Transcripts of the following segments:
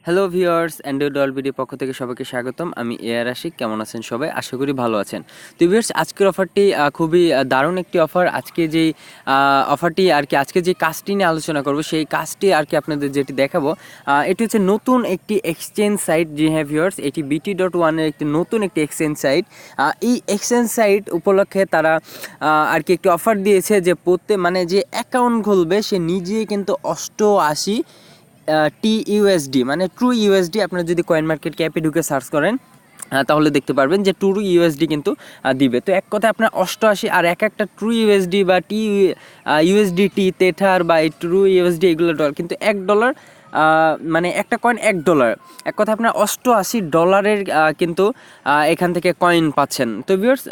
Hello viewers, contact.awbd পক্ষ থেকে সবাইকে স্বাগতম। আমি এআর আশিক। কেমন আছেন সবাই? আশা করি ভালো আছেন। তো ভিউয়ার্স, আজকের অফারটি খুবই দারুণ একটি অফার। আজকে যেই অফারটি আর কি, আজকে যে কাজটি নিয়ে আলোচনা করব সেই কাজটি আর কি আপনাদের যেটি দেখাবো, এটি হচ্ছে নতুন একটি এক্সচেঞ্জ সাইট। জি হ্যাঁ ভিউয়ার্স, এটি biti.one এর একটি নতুন একটি এক্সচেঞ্জ সাইট। এই এক্সচেঞ্জ সাইট উপলক্ষে তারা আর কি একটি অফার দিয়েছে যে মানে যে অ্যাকাউন্ট খুলবে সে নিজেই কিন্তু 88 TUSD মানে ট্রু ইউএসডি, আপনারা যদি কয়েন মার্কেট ক্যাপে ঢুকে সার্চ করেন তাহলে দেখতে পারবেন যে ট্রু ইউএসডি কিন্তু দিবে। তো এক কথায় আপনার 88 আর একটা ট্রু ইউএসডি বা ইউএসডিটি তেথার বা এই ট্রু ইউএসডি এগুলো ডলার, কিন্তু $1 মানে একটা কয়েন $1। এক কথা আপনার $88 কিন্তু এখান থেকে কয়েন পাচ্ছেন। তো ভিউয়ার্স,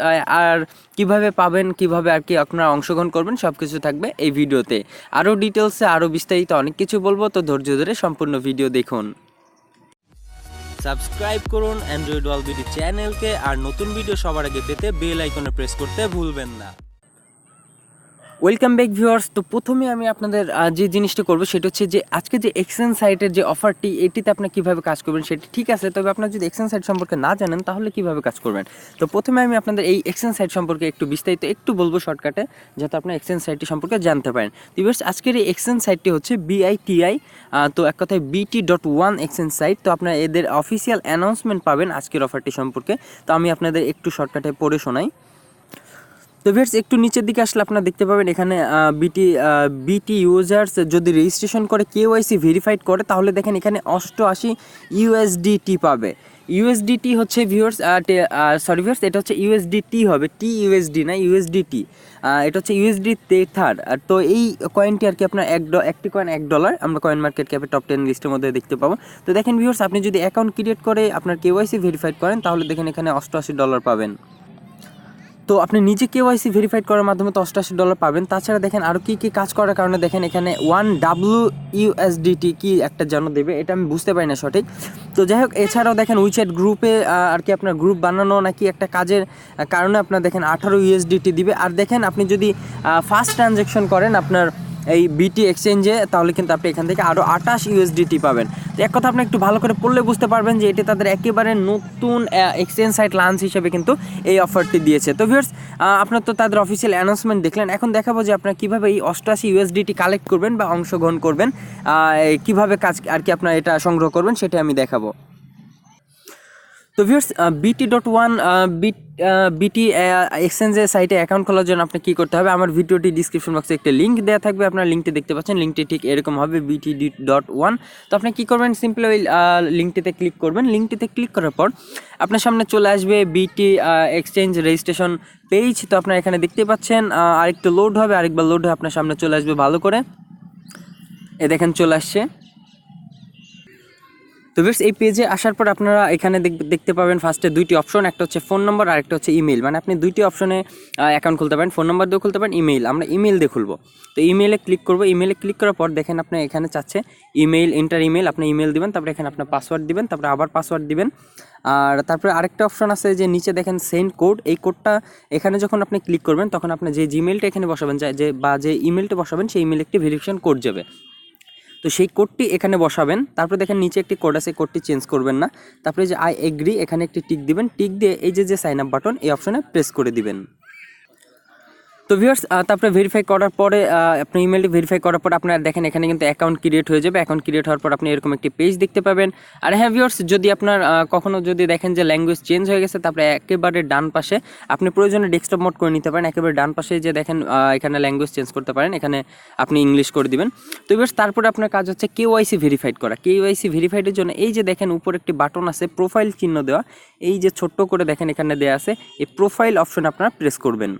আর কিভাবে পাবেন, কিভাবে আর কি আপনারা অংশগ্রহণ করবেন, সব কিছু থাকবে এই ভিডিওতে। আরও ডিটেলসে আরও বিস্তারিত অনেক কিছু বলবো, তো ধৈর্য ধরে সম্পূর্ণ ভিডিও দেখুন। সাবস্ক্রাইব করুন contact.awbd চ্যানেলকে, আর নতুন ভিডিও সবার আগে পেতে বেল আইকনে প্রেস করতে ভুলবেন না। Welcome back viewers. তো প্রথমে আমি আপনাদের যে জিনিসটা করবো সেটা হচ্ছে যে আজকে যে এক্সচেঞ্জ সাইটের যে অফারটি, এটিতে আপনার কীভাবে কাজ করবেন সেটি ঠিক আছে, তবে আপনার যদি এক্সচেঞ্জ সাইট সম্পর্কে না জানেন তাহলে কীভাবে কাজ করবেন। তো প্রথমে আমি আপনাদের এই এক্সচেঞ্জ সাইট সম্পর্কে একটু বিস্তারিত একটু বলবো শর্টকাটে, যাতে আপনার এক্সচেঞ্জ সাইটটি সম্পর্কে জানতে পারেন। তো ভিউয়ার্স, আজকের এই এক্সচেঞ্জ সাইটটি হচ্ছে biti, তো এক কথায় biti.one এক্সচেঞ্জ সাইট। তো আপনারা এদের অফিসিয়াল অ্যানাউন্সমেন্ট পাবেন আজকের অফারটি সম্পর্কে। তো আমি আপনাদের একটু শর্টকাটে পড়ে শোনাই। তো ভিউয়ার্স, একটু নিচের দিকে আসলে আপনারা দেখতে পাবেন এখানে বিটি ইউজার্স যদি রেজিস্ট্রেশন করে কেওয়াইসি ভেরিফাইড করে তাহলে দেখেন এখানে 88 ইউএসডিটি পাবে। ইউএসডিটি হচ্ছে ভিউয়ার্স, সরি ভিউয়ার্স, এটা হচ্ছে ইউএসডিটি হবে, ইউএসডি না, ইউএসডিটি। এটা হচ্ছে ইউএসডি তেথার। তো এই কয়েনটি আর কি আপনার একটি কয়েন $1 আমরা কয়েন মার্কেট ক্যাপে টপ 10 লিস্টের মধ্যে দেখতে পাবো। তো দেখেন ভিউয়ার্স, আপনি যদি অ্যাকাউন্ট ক্রিয়েট করে আপনার কেওয়াইসি ভেরিফাইড করেন তাহলে দেখেন এখানে $88 পাবেন। তো আপনি নিজে কেওয়াইসি ভেরিফাইড করার মাধ্যমে তো $88 পাবেন। তাছাড়া দেখেন আরও কী কী কাজ করার কারণে দেখেন এখানে WUSDT কি একটা যেন দেবে, এটা আমি বুঝতে পারি না সঠিক। তো যাই হোক, এছাড়াও দেখেন উইচ্যাট গ্রুপে আর কি আপনার গ্রুপ বানানো নাকি একটা কাজের কারণে আপনার দেখেন 18 USDT দিবে। আর দেখেন আপনি যদি ফার্স্ট ট্রানজ্যাকশন করেন আপনার এই বিটি এক্সচেঞ্জে তাহলে কিন্তু আপনি এখান থেকে আরও 28 USDT পাবেন। তো এক কথা আপনি একটু ভালো করে পড়লে বুঝতে পারবেন যে এটি তাদের একেবারে নতুন এক্সচেঞ্জ সাইট লঞ্চ হিসেবে কিন্তু এই অফারটি দিয়েছে। তো ভিউয়ার্স, আপনার তো তাদের অফিসিয়াল অ্যানাউন্সমেন্ট দেখলেন, এখন দেখাবো যে আপনারা কীভাবে এই 88 USDT কালেক্ট করবেন বা অংশগ্রহণ করবেন, কীভাবে কাজ আর কি আপনারা এটা সংগ্রহ করবেন সেটা আমি দেখাবো। তো ভিউয়ার্স, biti.one বিটি এক্সচেঞ্জের সাইটে অ্যাকাউন্ট খোলার জন্য আপনি কী করতে হবে, আমার ভিডিওটি ডিসক্রিপশন বক্সে একটা লিঙ্ক দেওয়া থাকবে, আপনারা লিঙ্কটি দেখতে পাচ্ছেন। লিঙ্কটি ঠিক এরকম হবে, biti.one। তো আপনি কী করবেন, সিম্পলি ওই লিঙ্কটিতে ক্লিক করবেন। লিঙ্কটিতে ক্লিক করার পর আপনার সামনে চলে আসবে বিটি এক্সচেঞ্জ রেজিস্ট্রেশন পেজ। তো আপনারা এখানে দেখতে পাচ্ছেন, আরেকটু লোড হবে, আরেকবার লোড হয়ে আপনার সামনে চলে আসবে ভালো করে। দেখেন চলে আসছে। তো ভিউয়ার্স, এই পেজে আসার পর আপনারা এখানে দেখতে পাবেন ফার্স্টে দুইটি অপশন, একটা হচ্ছে ফোন নম্বর আর একটা হচ্ছে ইমেল। মানে আপনি দুইটি অপশনে অ্যাকাউন্ট খুলতে পারেন, ফোন নম্বর দিয়ে খুলতে পারেন, ইমেল। আমরা ইমেল দিয়ে খুলবো। তো ইমেলে ক্লিক করবো। ইমেলে ক্লিক করার পর দেখেন আপনি এখানে চাচ্ছে ইমেল, এন্টার ইমেল। আপনি ইমেল দিবেন, তারপরে এখানে আপনার পাসওয়ার্ড দিবেন, তারপরে আবার পাসওয়ার্ড দিবেন। আর তারপরে আরেকটা অপশন আছে যে নিচে দেখেন সেন্ড কোড। এই কোডটা এখানে যখন আপনি ক্লিক করবেন তখন আপনি যে জিমেলটা এখানে বসাবেন যে ইমেলটা বসাবেন সেই ইমেলে একটি ভেরিফিকেশন কোড যাবে। তো সেই কোডটি এখানে বসাবেন। তারপরে দেখেন নিচে একটি কোড আছে, কোডটি চেঞ্জ করবেন না। তারপরে যে আই এগ্রি এখানে একটি টিক দিবেন, টিক দিয়ে এই যে সাইন আপ বাটন এই অপশনে প্রেস করে দিবেন। তো ভিউয়ার্স, তারপরে ভেরিফাই করার পরে আপনি ইমেলটি ভেরিফাই করার পর আপনারা দেখেন এখানে কিন্তু অ্যাকাউন্ট ক্রিয়েট হয়ে যাবে। অ্যাকাউন্ট ক্রিয়েট হওয়ার পর আপনি এরকম একটি পেজ দেখতে পাবেন। আর হ্যাঁ ভিউয়ার্স, যদি আপনার কখনো যদি দেখেন যে ল্যাঙ্গুয়েজ চেঞ্জ হয়ে গেছে, তারপরে একেবারে ডান পাশে আপনি প্রয়োজনে ডেস্কটপ মোড করে নিতে পারেন। একেবারে ডান পাশে যে দেখেন এখানে ল্যাঙ্গুয়েজ চেঞ্জ করতে পারেন, এখানে আপনি ইংলিশ করে দিবেন। তো ভিউয়ার্স, তারপরে আপনার কাজ হচ্ছে কেওয়াইসি ভেরিফাইড করা। কেওয়াইসি ভেরিফাইডের জন্য এই যে দেখেন উপর একটি বাটন আছে প্রোফাইল চিহ্ন দেওয়া, এই যে ছোট্ট করে দেখেন এখানে দেওয়া আছে, এই প্রোফাইল অপশন আপনারা প্রেস করবেন।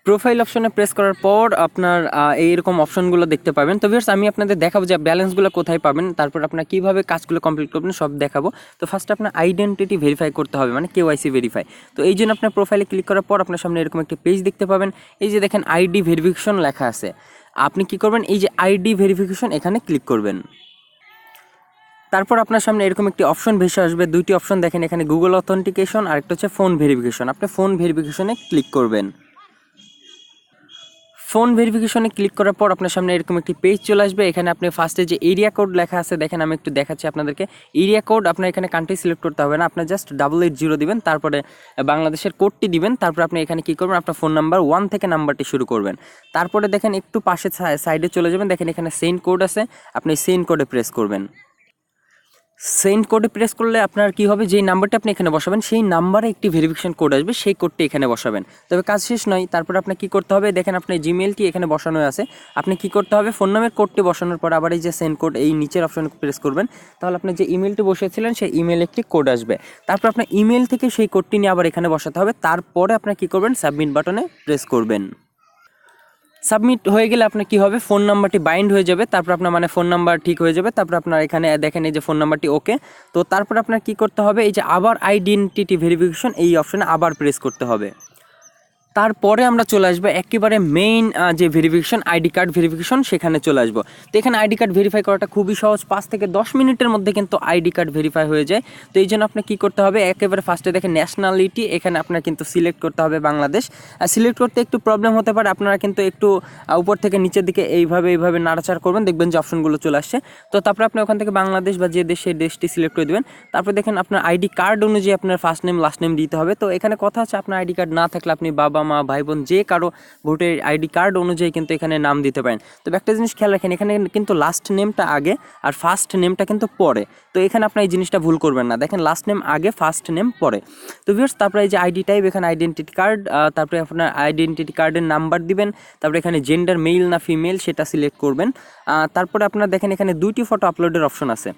প্রোফাইল অপশনে প্রেস করার পর আপনার এইরকম অপশনগুলো দেখতে পাবেন। তো ভিউয়ার্স, আমি আপনাদের দেখাবো যে ব্যালেন্সগুলো কোথায় পাবেন, তারপর আপনার কীভাবে কাজগুলো কমপ্লিট করবেন সব দেখাবো। তো ফার্স্টে আপনার আইডেন্টিটি ভেরিফাই করতে হবে, মানে কেওয়াইসি ভেরিফাই। তো এই জন্য আপনার প্রোফাইলে ক্লিক করার পর আপনার সামনে এরকম একটি পেজ দেখতে পাবেন। এই যে দেখেন আইডি ভেরিফিকেশন লেখা আছে, আপনি কি করবেন, এই যে আইডি ভেরিফিকেশন এখানে ক্লিক করবেন। তারপর আপনার সামনে এরকম একটি অপশন ভেসে আসবে, দুইটি অপশন দেখেন এখানে, গুগল অথেন্টিকেশন আর একটা হচ্ছে ফোন ভেরিফিকেশন। আপনি ফোন ভেরিফিকেশনে ক্লিক করবেন। ফোন ভেরিফিকেশনে ক্লিক করার পর আপনার সামনে এরকম একটি পেজ চলে আসবে। এখানে আপনি ফার্স্টে যে এরিয়া কোড লেখা আছে দেখেন, আমি একটু দেখাচ্ছি আপনাদেরকে। এরিয়া কোড আপনার এখানে কান্ট্রি সিলেক্ট করতে হবে না, আপনার জাস্ট 880 দিবেন, তারপরে বাংলাদেশের কোডটি দিবেন, তারপর আপনি এখানে কী করবেন, আপনার ফোন নাম্বার 1 থেকে নাম্বারটি শুরু করবেন। তারপরে দেখেন একটু পাশে সাইডে চলে যাবেন, দেখেন এখানে সেন্ড কোড আছে, আপনি সেন্ড কোডে প্রেস করবেন। সেন্ড কোডে প্রেস করলে আপনার কি হবে, যেই নাম্বারটা আপনি এখানে বসাবেন সেই নাম্বারে একটি ভেরিফিকেশন কোড আসবে, সেই কোডটি এখানে বসাবেন। তবে কাজ শেষ নয়, তারপর আপনার কি করতে হবে, দেখেন আপনার জিমেলটি এখানে বসানো আছে, আপনি কি করতে হবে, ফোন নামের কোডটি বসানোর পর আবার এই যে সেন্ড কোড এই নিচের অপশনে প্রেস করবেন, তাহলে আপনি যে ইমেলটি বসিয়েছিলেন সেই ইমেলে একটি কোড আসবে। তারপর আপনার ইমেল থেকে সেই কোডটি নিয়ে আবার এখানে বসাতে হবে, তারপরে আপনার কি করবেন, সাবমিট বাটনে প্রেস করবেন। সাবমিট হয়ে গেলে আপনার কী হবে, ফোন নাম্বারটি বাইন্ড হয়ে যাবে, তারপর আপনার মানে ফোন নাম্বার ঠিক হয়ে যাবে। তারপর আপনার এখানে দেখেন এই যে ফোন নাম্বারটি ওকে। তো তারপর আপনার কী করতে হবে, এই যে আবার আইডেন্টিটি ভেরিফিকেশন এই অপশনে আবার প্রেস করতে হবে। তারপরে আমরা চলে আসবো একেবারে মেইন যে ভেরিফিকেশন, আইডি কার্ড ভেরিফিকেশন, সেখানে চলে আসবো। তো এখানে আইডি কার্ড ভেরিফাই করাটা খুবই সহজ, 5 থেকে 10 মিনিটের মধ্যে কিন্তু আইডি কার্ড ভেরিফাই হয়ে যায়। তো এই জন্য আপনার কী করতে হবে, একেবারে ফার্স্টে দেখেন ন্যাশনালিটি, এখানে আপনার কিন্তু সিলেক্ট করতে হবে বাংলাদেশ। সিলেক্ট করতে একটু প্রবলেম হতে পারে, আপনারা কিন্তু একটু উপর থেকে নিচের দিকে এইভাবে নাড়াচাড়া করবেন, দেখবেন যে অপশনগুলো চলে আসছে। তো তারপরে আপনি ওখান থেকে বাংলাদেশ বা যে দেশ সেই দেশটি সিলেক্ট করে দেবেন। তারপর দেখেন আপনার আইডি কার্ড অনুযায়ী আপনার ফার্স্ট নেম লাস্ট নেম দিতে হবে। তো এখানে কথা আছে, আপনার আইডি কার্ড না থাকলে আপনি বাবা মা ভাই বোন যে কারো ভোটের আইডি কার্ড অনুযায়ী কিন্তু এখানে নাম দিতে পারেন। তবে একটা জিনিস খেয়াল রাখেন, এখানে কিন্তু লাস্ট নেমটা আগে আর ফার্স্ট নেমটা কিন্তু পরে। তো এখানে আপনার এই জিনিসটা ভুল করবেন না, দেখেন লাস্ট নেম আগে ফার্স্ট নেম পরে। তো ভিউয়ার্স, তারপরে এই যে আইডি টাইপ, এখানে আইডেন্টিটি কার্ড, তারপরে আপনার আইডেন্টিটি কার্ডের নাম্বার দিবেন, তারপরে এখানে জেন্ডার মেল না ফিমেল সেটা সিলেক্ট করবেন। তারপরে আপনারা দেখেন এখানে 2টি ফটো আপলোডের অপশন আছে।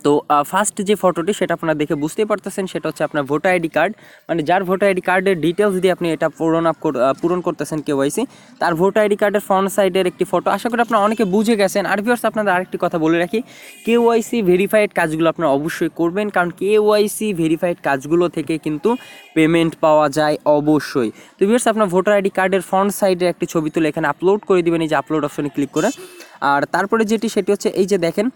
তো ফার্স্ট যে ফটোটি সেটা আপনারা দেখে বুঝতেই পারতেছেন, সেটা হচ্ছে আপনার ভোটার আইডি কার্ড, মানে যার ভোটার আইডি কার্ডের ডিটেলস দিয়ে আপনি এটা পূরণ করতেছেন কেওয়াইসি, তার ভোটার আইডি কার্ডের ফ্রন্ট সাইডের একটি ফটো। আশা করি আপনারা অনেকে বুঝে গেছেন। আর ভিউয়ার্স, আপনাদের আরেকটি কথা বলে রাখি, কেওয়াইসি ভেরিফাইড কাজগুলো আপনারা অবশ্যই করবেন, কারণ কেওয়াইসি ভেরিফাইড কাজগুলো থেকে কিন্তু পেমেন্ট পাওয়া যায় অবশ্যই। তো ভিউয়ার্স, আপনার ভোটার আইডি কার্ডের ফ্রন্ট সাইডের একটি ছবি তুলে এখানে আপলোড করে দিবেন, এই যে আপলোড অপশনে ক্লিক করে। আর তারপরে সেটি হচ্ছে এই যে দেখেন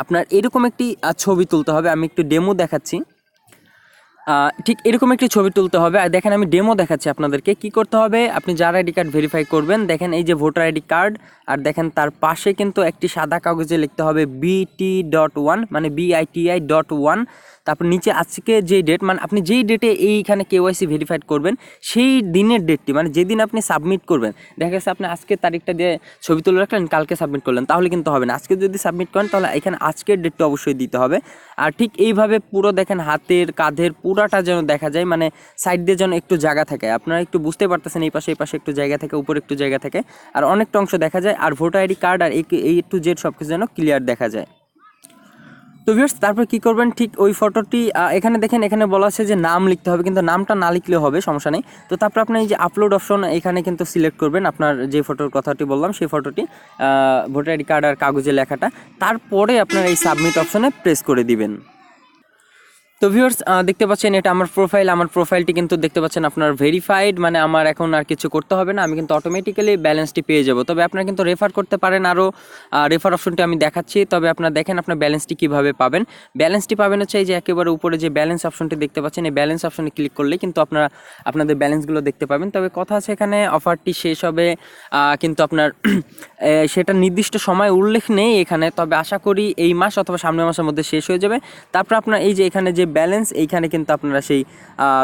আপনার এরকম একটি ছবি তুলতে হবে, আমি একটু ডেমো দেখাচ্ছি। ঠিক এরকম একটি ছবি তুলতে হবে। আর দেখেন আমি ডেমো দেখাচ্ছি আপনাদেরকে কি করতে হবে। আপনি যার আইডি কার্ড ভেরিফাই করবেন, দেখেন এই যে ভোটার আইডি কার্ড, আর দেখেন তার পাশে কিন্তু একটি সাদা কাগজে লিখতে হবে biti.one, মানে biti.one। তারপর নিচে আজকে যে ডেট, মানে আপনি যেই ডেটে এইখানে কেওয়াইসি ভেরিফাইড করবেন সেই দিনের ডেটটি, মানে যেদিন আপনি সাবমিট করবেন। দেখা গেছে আপনি আজকে তারিখটা দিয়ে ছবি তুলে রাখলেন, কালকে সাবমিট করলেন, তাহলে কিন্তু হবে না। আজকে যদি সাবমিট করেন তাহলে এখানে আজকের ডেটটা অবশ্যই দিতে হবে। আর ঠিক এইভাবে পুরো দেখেন হাতের কাঁধের পুরাটা যেন দেখা যায়, মানে সাইড দিয়ে যেন একটু জায়গা থাকে। আপনারা একটু বুঝতে পারতেছেন, এই পাশে একটু জায়গা থাকে, উপরে একটু জায়গা থাকে, আর অনেকটা অংশ দেখা যায়। আর ভোটার আইডি কার্ড আর এই টু জেড সব কিছু যেন ক্লিয়ার দেখা যায়। তো ভিউয়ার্স, তারপর কি করবেন, ঠিক ওই ফটোটি এখানে দেখেন, এখানে বলা আছে যে নাম লিখতে হবে, কিন্তু নামটা না লিখলেও হবে, সমস্যা নেই। তো তারপর আপনি এই যে আপলোড অপশন এখানে কিন্তু সিলেক্ট করবেন, আপনার যে ফটোর কথাটি বললাম সেই ফটোটি, ভোটার আইডি কার্ড আর কাগজে লেখাটা, তারপরে আপনার এই সাবমিট অপশনে প্রেস করে দিবেন। তো ভিউয়ার্স, দেখতে পাচ্ছেন এটা আমার প্রোফাইলটি কিন্তু দেখতে পাচ্ছেন আপনার ভেরিফাইড, মানে আমার এখন আর কিছু করতে হবে না, আমি কিন্তু অটোমেটিক্যালি ব্যালেন্সটি পেয়ে যাব। তবে আপনারা কিন্তু রেফার করতে পারেন, আরও রেফার অপশনটি আমি দেখাচ্ছি। তবে আপনারা দেখেন আপনার ব্যালেন্সটি কীভাবে পাবেন। ব্যালেন্সটি পাবেন হচ্ছে এই যে একেবারে উপরে যে ব্যালেন্স অপশনটি দেখতে পাচ্ছেন, এই ব্যালেন্স অপশনে ক্লিক করলে কিন্তু আপনারা আপনাদের ব্যালেন্সগুলো দেখতে পাবেন। তবে কথা আছে, এখানে অফারটি শেষ হবে কিন্তু আপনার সেটা নির্দিষ্ট সময় উল্লেখ নেই এখানে, তবে আশা করি এই মাস অথবা সামনের মাসের মধ্যে শেষ হয়ে যাবে। তারপর আপনার এই যে এখানে যে ব্যালেন্স, এইখানে কিন্তু আপনারা সেই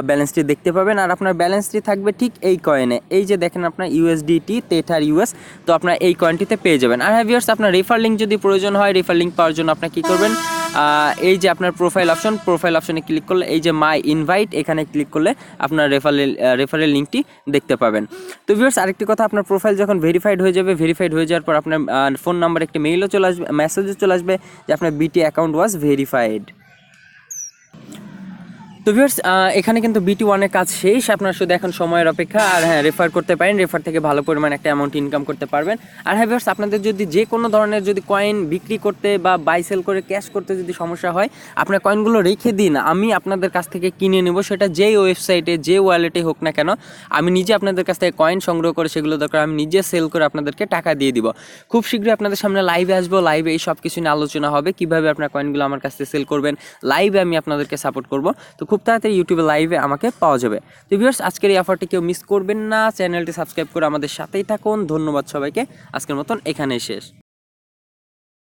ব্যালেন্সটি দেখতে পাবেন। আর আপনার ব্যালেন্সটি থাকবে ঠিক এই কয়েনে, এই যে দেখেন আপনার ইউএসডিটি তেথার ইউএস, তো আপনার এই কয়েনটিতে পেয়ে যাবেন। আর ভিউয়ার্স, আপনার রেফার লিঙ্ক যদি প্রয়োজন হয়, রেফার লিঙ্ক পাওয়ার জন্য আপনি কী করবেন, এই যে আপনার প্রোফাইল অপশনে ক্লিক করলে এই যে মাই ইনভাইট, এখানে ক্লিক করলে আপনার রেফারেল লিঙ্কটি দেখতে পাবেন। তো ভিউয়ার্স, আরেকটি কথা, আপনার প্রোফাইল যখন ভেরিফাইড হয়ে যাওয়ার পর আপনার ফোন নাম্বার একটি মেইলও চলে আসবে, মেসেজও চলে আসবে যে আপনার বিটি অ্যাকাউন্ট ওয়াজ ভেরিফাইড। তো ভিউয়ার্স, এখানে কিন্তু biti.one কাজ শেষ, আপনার শুধু এখন সময়ের অপেক্ষা। আর হ্যাঁ, রেফার করতে পারেন, রেফার থেকে ভালো পরিমাণ একটা অ্যামাউন্ট ইনকাম করতে পারবেন। আর হ্যাঁ ভিউয়ার্স, আপনাদের যদি যে কোনো ধরনের যদি কয়েন বিক্রি করতে বা বাই সেল করে ক্যাশ করতে যদি সমস্যা হয়, আপনার কয়েনগুলো রেখে দিন, আমি আপনাদের কাছ থেকে কিনে নেব, সেটা যেই ওয়েবসাইটে যে ওয়ালেটে হোক না কেন, আমি নিজে আপনাদের কাছ থেকে কয়েন সংগ্রহ করে সেগুলো দরকার আমি নিজে সেল করে আপনাদেরকে টাকা দিয়ে দিব। খুব শীঘ্রই আপনাদের সামনে লাইভে আসবো, লাইভে এই সব কিছু নিয়ে আলোচনা হবে, কীভাবে আপনার কয়েনগুলো আমার কাছ থেকে সেল করবেন, লাইভে আমি আপনাদেরকে সাপোর্ট করব। তো খুব খুব তাড়াতাড়ি ইউটিউবে লাইভে আমাকে পাওয়া যাবে। তো ভিউয়ার্স, আজকের এই অফারটি কেউ মিস করবেন না, চ্যানেলটি সাবস্ক্রাইব করে আমাদের সাথেই থাকুন। ধন্যবাদ সবাইকে, আজকের মতন এখানেই শেষ।